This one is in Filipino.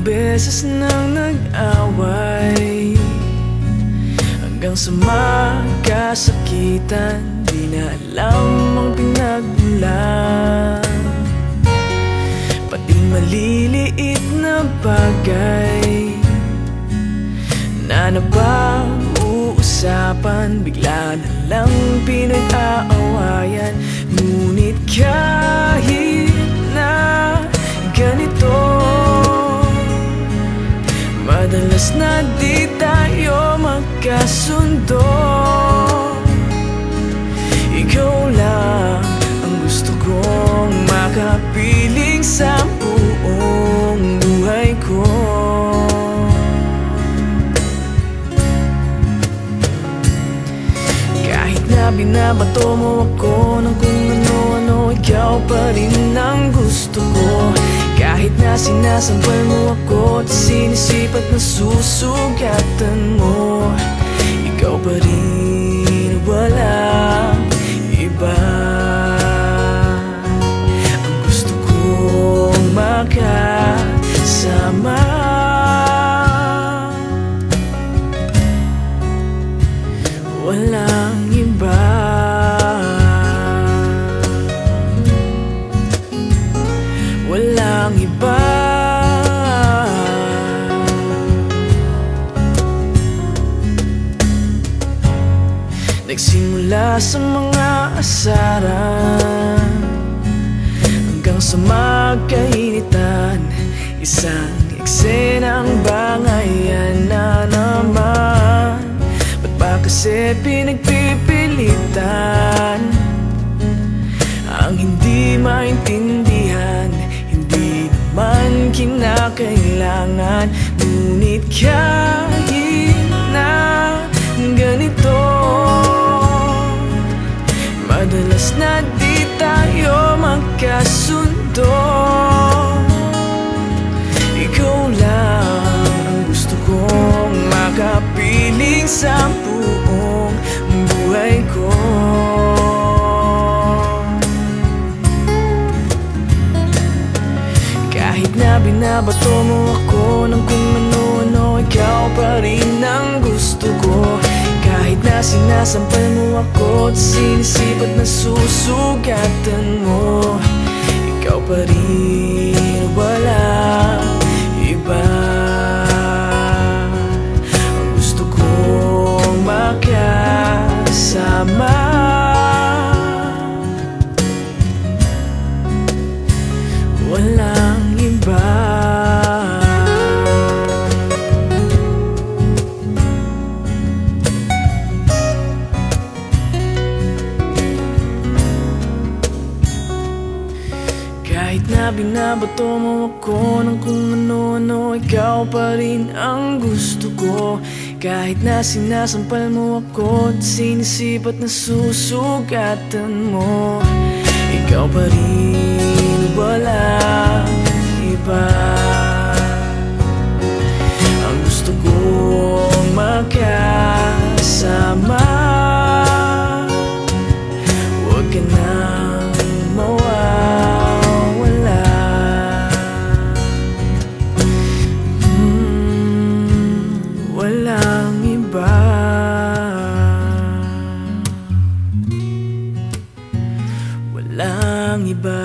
Ilang beses nang nag-away hanggang sa magkasakitan, di na alam ang pinagmulan. Pati maliliit na bagay na napag-uusapan, bigla na lang pinag-aawayan. Ngunit kahit na ganito, madalas na di tayo magkasundo. Ikaw lang ang gusto kong makapiling sa buong buhay ko. Kahit na binabato mo ako ng kung ano-ano, ikaw pa rin ang gusto ko. Kahit na sinasampal mo ako at sinisipat na susugatan mo, ikaw pa rin, walang iba. Ang gusto kong makasama, walang iba. Walang iba. Nagsimula sa mga asaran hanggang sa magkainitan, isang eksenang bangayan na naman. Ba't ba kasi pinagpipilitan ang hindi maintindihan? Hindi naman kinakailangan. Ngunit kahit na ganito, madalas na di tayo magkasundo. Ikaw lang ang gusto kong makapiling sa buong buhay ko. Kahit na binabato mo ako ng kung ano-ano, ikaw pa rin ang gusto ko. Kahit na sinasampal mo ako at sinisipat na susugatan mo, ikaw pa rin, walang iba. Ang gusto kong makasama, walang iba. Kahit na binabato mo ako ng kung ano-ano, ikaw pa rin ang gusto ko. Kahit na sinasampal mo ako at sinisipat na susugatan mo, ikaw pa rin, walang iba. Ang gusto kong makasama, huwag ka nang mawawala. Walang iba. Walang iba.